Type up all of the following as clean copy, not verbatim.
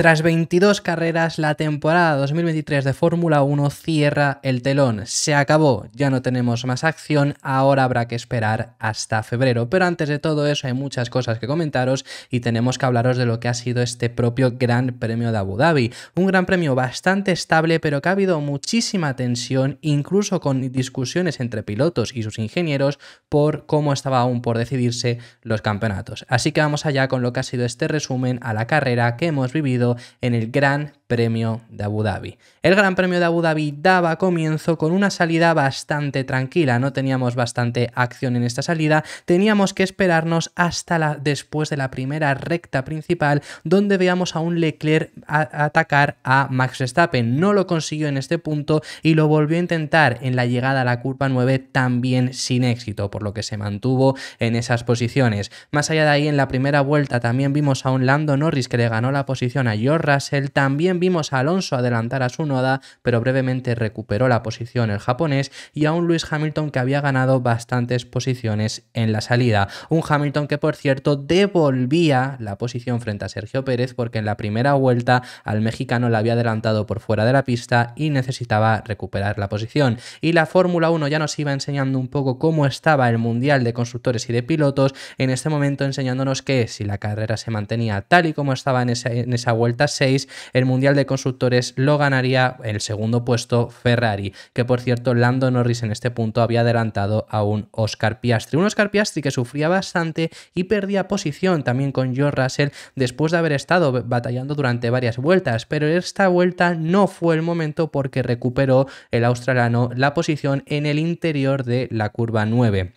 Tras 22 carreras, la temporada 2023 de Fórmula 1 cierra el telón. Se acabó, ya no tenemos más acción, ahora habrá que esperar hasta febrero. Pero antes de todo eso hay muchas cosas que comentaros y tenemos que hablaros de lo que ha sido este propio Gran Premio de Abu Dhabi. Un Gran Premio bastante estable, pero que ha habido muchísima tensión, incluso con discusiones entre pilotos y sus ingenieros por cómo estaba aún por decidirse los campeonatos. Así que vamos allá con lo que ha sido este resumen a la carrera que hemos vivido en el Gran Premio de Abu Dhabi. El Gran Premio de Abu Dhabi daba comienzo con una salida bastante tranquila, no teníamos bastante acción en esta salida, teníamos que esperarnos hasta después de la primera recta principal, donde veamos a un Leclerc atacar a Max Verstappen. No lo consiguió en este punto y lo volvió a intentar en la llegada a la curva 9, también sin éxito, por lo que se mantuvo en esas posiciones. Más allá de ahí, en la primera vuelta también vimos a un Lando Norris que le ganó la posición a George Russell, también vimos a Alonso adelantar a Tsunoda, pero brevemente recuperó la posición el japonés, y a un Lewis Hamilton que había ganado bastantes posiciones en la salida. Un Hamilton que, por cierto, devolvía la posición frente a Sergio Pérez porque en la primera vuelta al mexicano le había adelantado por fuera de la pista y necesitaba recuperar la posición. Y la Fórmula 1 ya nos iba enseñando un poco cómo estaba el Mundial de Constructores y de Pilotos, en este momento enseñándonos que si la carrera se mantenía tal y como estaba en esa vuelta 6, el Mundial de Constructores lo ganaría el segundo puesto Ferrari, que por cierto Lando Norris en este punto había adelantado a un Oscar Piastri. Un Oscar Piastri que sufría bastante y perdía posición también con George Russell después de haber estado batallando durante varias vueltas, pero esta vuelta no fue el momento porque recuperó el australiano la posición en el interior de la curva 9.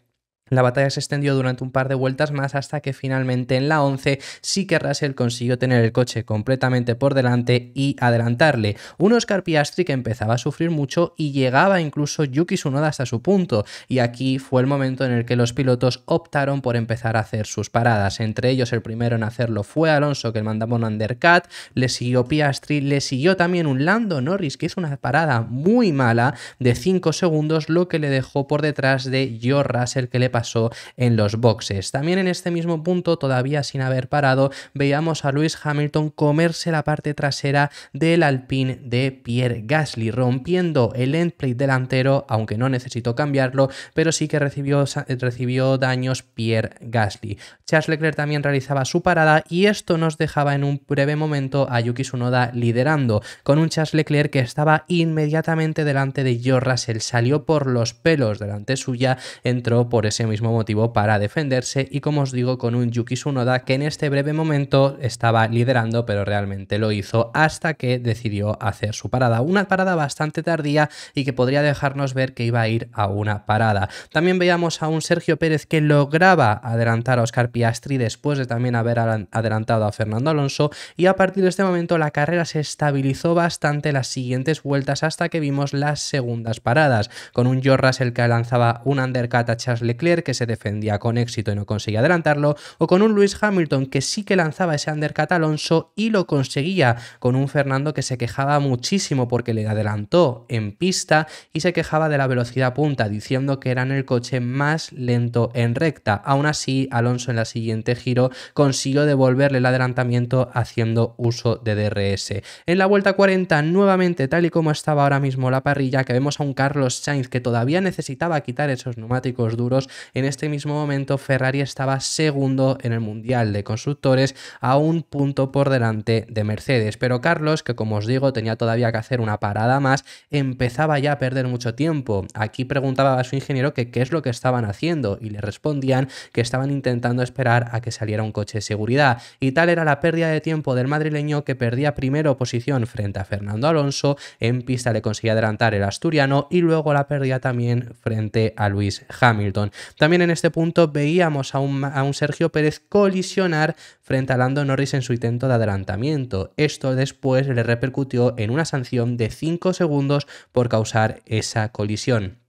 La batalla se extendió durante un par de vueltas más hasta que finalmente en la 11 sí que Russell consiguió tener el coche completamente por delante y adelantarle. Un Oscar Piastri que empezaba a sufrir mucho y llegaba incluso Yuki Tsunoda hasta su punto, y aquí fue el momento en el que los pilotos optaron por empezar a hacer sus paradas. Entre ellos el primero en hacerlo fue Alonso, que mandaba un undercut, le siguió Piastri, le siguió también un Lando Norris que hizo una parada muy mala de 5 segundos, lo que le dejó por detrás de George Russell, que le pasó en los boxes. También en este mismo punto, todavía sin haber parado, veíamos a Lewis Hamilton comerse la parte trasera del Alpine de Pierre Gasly, rompiendo el end plate delantero, aunque no necesitó cambiarlo, pero sí que recibió daños Pierre Gasly. Charles Leclerc también realizaba su parada y esto nos dejaba en un breve momento a Yuki Tsunoda liderando, con un Charles Leclerc que estaba inmediatamente delante de George Russell, salió por los pelos delante suya, entró por ese mismo motivo para defenderse, y como os digo, con un Yuki Tsunoda que en este breve momento estaba liderando, pero realmente lo hizo hasta que decidió hacer su parada, una parada bastante tardía y que podría dejarnos ver que iba a ir a una parada. También veíamos a un Sergio Pérez que lograba adelantar a Oscar Piastri después de también haber adelantado a Fernando Alonso, y a partir de este momento la carrera se estabilizó bastante las siguientes vueltas hasta que vimos las segundas paradas, con un George Russell que lanzaba un undercut a Charles Leclerc que se defendía con éxito y no conseguía adelantarlo, o con un Lewis Hamilton que sí que lanzaba ese undercut a Alonso y lo conseguía, con un Fernando que se quejaba muchísimo porque le adelantó en pista y se quejaba de la velocidad punta, diciendo que eran el coche más lento en recta. Aún así, Alonso en la siguiente giro consiguió devolverle el adelantamiento haciendo uso de DRS. En la vuelta 40, nuevamente tal y como estaba ahora mismo la parrilla, que vemos a un Carlos Sainz que todavía necesitaba quitar esos neumáticos duros. En este mismo momento Ferrari estaba segundo en el Mundial de Constructores, a un punto por delante de Mercedes, pero Carlos, que como os digo tenía todavía que hacer una parada más, empezaba ya a perder mucho tiempo. Aquí preguntaba a su ingeniero que qué es lo que estaban haciendo y le respondían que estaban intentando esperar a que saliera un coche de seguridad, y tal era la pérdida de tiempo del madrileño que perdía primero posición frente a Fernando Alonso, en pista le conseguía adelantar el asturiano y luego la perdía también frente a Lewis Hamilton. También en este punto veíamos a un Sergio Pérez colisionar frente a Lando Norris en su intento de adelantamiento. Esto después le repercutió en una sanción de 5 segundos por causar esa colisión.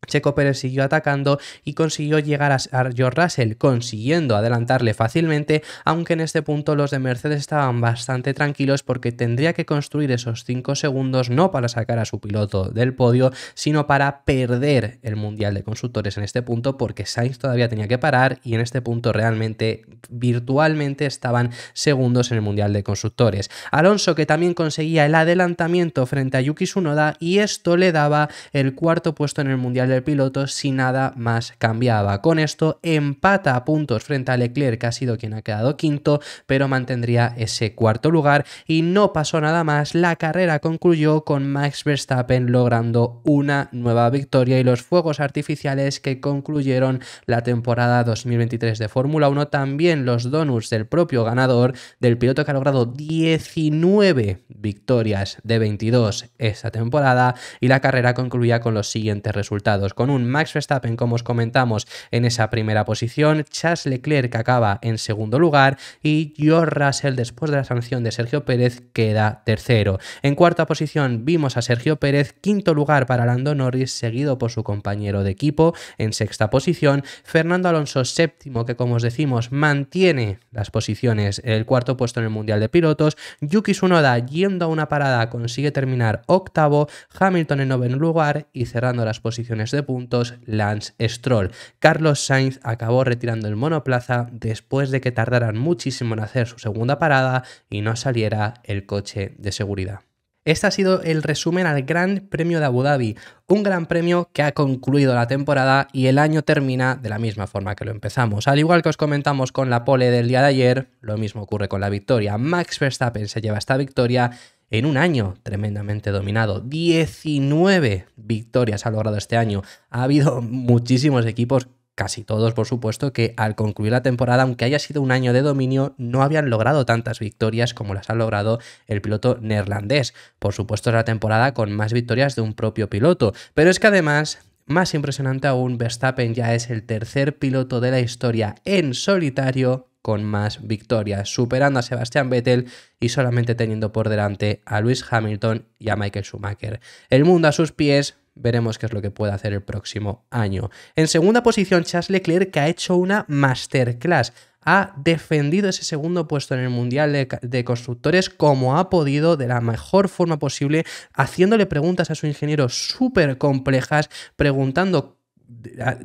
Checo Pérez siguió atacando y consiguió llegar a George Russell, consiguiendo adelantarle fácilmente, aunque en este punto los de Mercedes estaban bastante tranquilos porque tendría que construir esos 5 segundos no para sacar a su piloto del podio, sino para perder el Mundial de Constructores en este punto, porque Sainz todavía tenía que parar y en este punto realmente, virtualmente estaban segundos en el Mundial de Constructores. Alonso, que también conseguía el adelantamiento frente a Yuki Tsunoda, y esto le daba el cuarto puesto en el Mundial de Pilotos si nada más cambiaba. Con esto empata a puntos frente a Leclerc, que ha sido quien ha quedado quinto, pero mantendría ese cuarto lugar y no pasó nada más. La carrera concluyó con Max Verstappen logrando una nueva victoria y los fuegos artificiales que concluyeron la temporada 2023 de Fórmula 1, también los donuts del propio ganador, del piloto que ha logrado 19 victorias de 22 esta temporada, y la carrera concluía con los siguientes resultados, con un Max Verstappen, como os comentamos, en esa primera posición, Charles Leclerc que acaba en segundo lugar y George Russell, después de la sanción de Sergio Pérez, queda tercero. En cuarta posición vimos a Sergio Pérez, quinto lugar para Lando Norris, seguido por su compañero de equipo en sexta posición, Fernando Alonso séptimo, que como os decimos mantiene las posiciones, el cuarto puesto en el Mundial de Pilotos, Yuki Tsunoda yendo a una parada consigue terminar octavo, Hamilton en noveno lugar y cerrando las posiciones de puntos Lance Stroll. Carlos Sainz acabó retirando el monoplaza después de que tardaran muchísimo en hacer su segunda parada y no saliera el coche de seguridad. Este ha sido el resumen al Gran Premio de Abu Dhabi, un gran premio que ha concluido la temporada y el año termina de la misma forma que lo empezamos. Al igual que os comentamos con la pole del día de ayer, lo mismo ocurre con la victoria. Max Verstappen se lleva esta victoria en un año tremendamente dominado. 19 victorias ha logrado este año. Ha habido muchísimos equipos, casi todos por supuesto, que al concluir la temporada, aunque haya sido un año de dominio, no habían logrado tantas victorias como las ha logrado el piloto neerlandés. Por supuesto es la temporada con más victorias de un propio piloto, pero es que además, más impresionante aún, Verstappen ya es el tercer piloto de la historia en solitario con más victorias, superando a Sebastian Vettel y solamente teniendo por delante a Lewis Hamilton y a Michael Schumacher. El mundo a sus pies. Veremos qué es lo que puede hacer el próximo año. En segunda posición, Charles Leclerc, que ha hecho una masterclass. Ha defendido ese segundo puesto en el Mundial de Constructores como ha podido, de la mejor forma posible, haciéndole preguntas a su ingeniero súper complejas,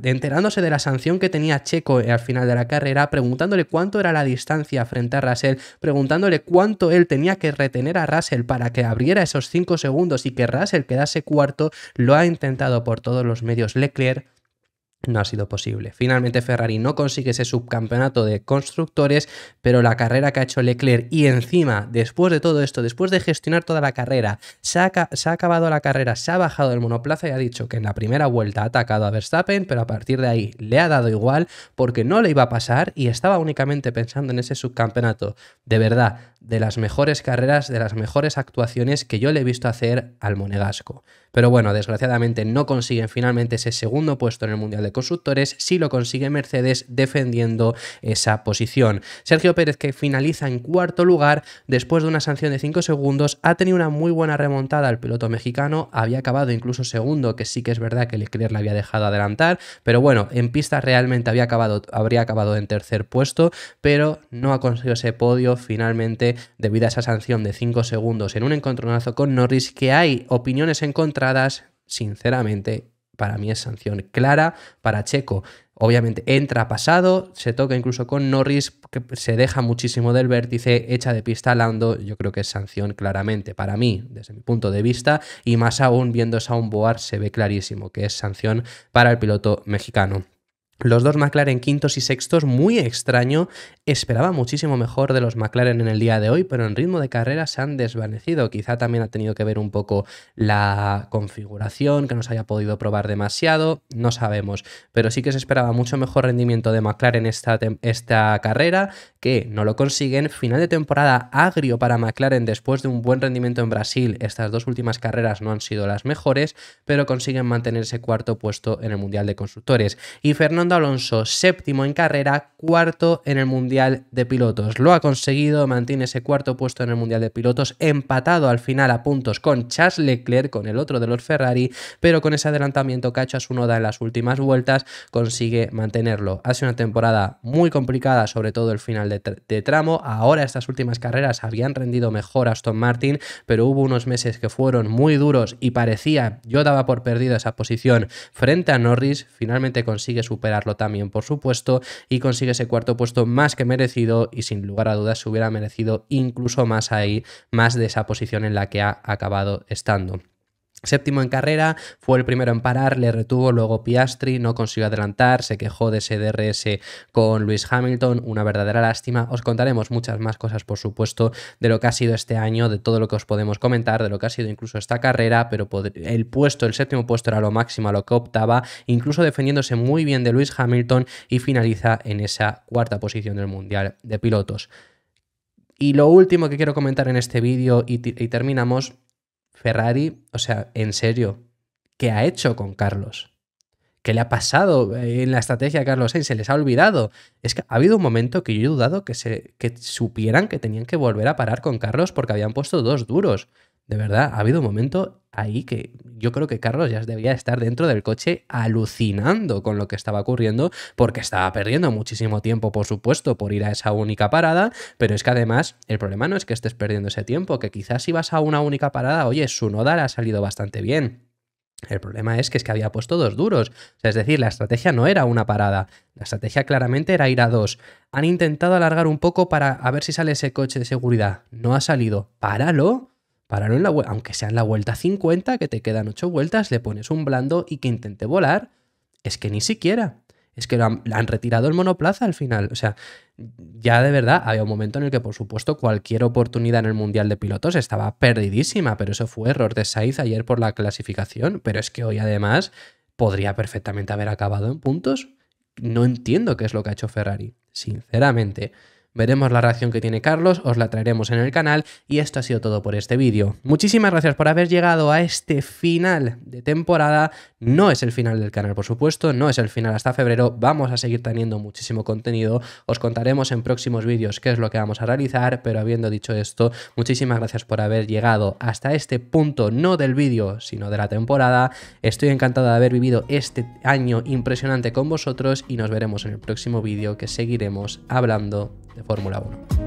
enterándose de la sanción que tenía Checo al final de la carrera, preguntándole cuánto era la distancia frente a Russell, preguntándole cuánto él tenía que retener a Russell para que abriera esos 5 segundos y que Russell quedase cuarto. Lo ha intentado por todos los medios Leclerc. No ha sido posible. Finalmente Ferrari no consigue ese subcampeonato de constructores, pero la carrera que ha hecho Leclerc y encima, después de todo esto, después de gestionar toda la carrera, se ha acabado la carrera, se ha bajado del monoplaza y ha dicho que en la primera vuelta ha atacado a Verstappen, pero a partir de ahí le ha dado igual porque no le iba a pasar y estaba únicamente pensando en ese subcampeonato. De verdad, de las mejores carreras, de las mejores actuaciones que yo le he visto hacer al monegasco. Pero bueno, desgraciadamente no consiguen finalmente ese segundo puesto en el Mundial de Constructores, sí lo consigue Mercedes defendiendo esa posición. Sergio Pérez, que finaliza en cuarto lugar después de una sanción de 5 segundos, ha tenido una muy buena remontada al piloto mexicano, había acabado incluso segundo, que sí que es verdad que Leclerc le había dejado adelantar, pero bueno, en pista realmente habría acabado en tercer puesto, pero no ha conseguido ese podio finalmente debido a esa sanción de 5 segundos en un encontronazo con Norris, que hay opiniones encontradas. Sinceramente, para mí es sanción clara para Checo. Obviamente entra pasado, se toca incluso con Norris, que se deja muchísimo del vértice, echa de pista a Lando. Yo creo que es sanción claramente para mí, desde mi punto de vista, y más aún viendo soundboard se ve clarísimo que es sanción para el piloto mexicano. Los dos McLaren quintos y sextos, muy extraño, esperaba muchísimo mejor de los McLaren en el día de hoy, pero en ritmo de carrera se han desvanecido. Quizá también ha tenido que ver un poco la configuración, que no se haya podido probar demasiado, no sabemos, pero sí que se esperaba mucho mejor rendimiento de McLaren esta carrera, que no lo consiguen. Final de temporada agrio para McLaren después de un buen rendimiento en Brasil. Estas dos últimas carreras no han sido las mejores, pero consiguen mantener ese cuarto puesto en el Mundial de Constructores. Y Fernando Fernando Alonso, séptimo en carrera, cuarto en el Mundial de Pilotos. Lo ha conseguido, mantiene ese cuarto puesto en el Mundial de Pilotos, empatado al final a puntos con Charles Leclerc, con el otro de los Ferrari, pero con ese adelantamiento que ha hecho a Tsunoda en las últimas vueltas, consigue mantenerlo. Ha sido una temporada muy complicada, sobre todo el final de tramo. Ahora estas últimas carreras habían rendido mejor a Aston Martin, pero hubo unos meses que fueron muy duros y parecía, yo daba por perdido esa posición frente a Norris. Finalmente consigue superarlo también, por supuesto, y consigue ese cuarto puesto más que merecido, y sin lugar a dudas se hubiera merecido incluso más ahí, más de esa posición en la que ha acabado estando. Séptimo en carrera, fue el primero en parar, le retuvo luego Piastri, no consiguió adelantar, se quejó de ese DRS con Lewis Hamilton, una verdadera lástima. Os contaremos muchas más cosas, por supuesto, de lo que ha sido este año, de todo lo que os podemos comentar, de lo que ha sido incluso esta carrera, pero el séptimo puesto era lo máximo a lo que optaba, incluso defendiéndose muy bien de Lewis Hamilton, y finaliza en esa cuarta posición del Mundial de Pilotos. Y lo último que quiero comentar en este vídeo y terminamos. Ferrari, o sea, en serio, ¿qué ha hecho con Carlos? ¿Qué le ha pasado en la estrategia de Carlos Sainz? ¿Se les ha olvidado? Es que ha habido un momento que yo he dudado que supieran que tenían que volver a parar con Carlos porque habían puesto dos duros. De verdad, ha habido un momento ahí que yo creo que Carlos ya debía estar dentro del coche alucinando con lo que estaba ocurriendo, porque estaba perdiendo muchísimo tiempo, por supuesto, por ir a esa única parada, pero es que además el problema no es que estés perdiendo ese tiempo, que quizás si vas a una única parada, oye, Tsunoda le ha salido bastante bien. El problema es que había puesto dos duros. O sea, es decir, la estrategia no era una parada. La estrategia claramente era ir a dos. Han intentado alargar un poco para a ver si sale ese coche de seguridad. No ha salido. Páralo. Páralo en la vuelta. Aunque sea en la vuelta 50, que te quedan 8 vueltas, le pones un blando y que intente volar. Es que ni siquiera. Es que le han retirado el monoplaza al final. O sea, ya de verdad había un momento en el que, por supuesto, cualquier oportunidad en el Mundial de Pilotos estaba perdidísima, pero eso fue error de Sainz ayer por la clasificación. Pero es que hoy además podría perfectamente haber acabado en puntos. No entiendo qué es lo que ha hecho Ferrari, sinceramente. Veremos la reacción que tiene Carlos, os la traeremos en el canal, y esto ha sido todo por este vídeo. Muchísimas gracias por haber llegado a este final de temporada. No es el final del canal, por supuesto, no es el final hasta febrero, vamos a seguir teniendo muchísimo contenido, os contaremos en próximos vídeos qué es lo que vamos a realizar, pero habiendo dicho esto, muchísimas gracias por haber llegado hasta este punto, no del vídeo, sino de la temporada. Estoy encantado de haber vivido este año impresionante con vosotros y nos veremos en el próximo vídeo, que seguiremos hablando de Fórmula 1.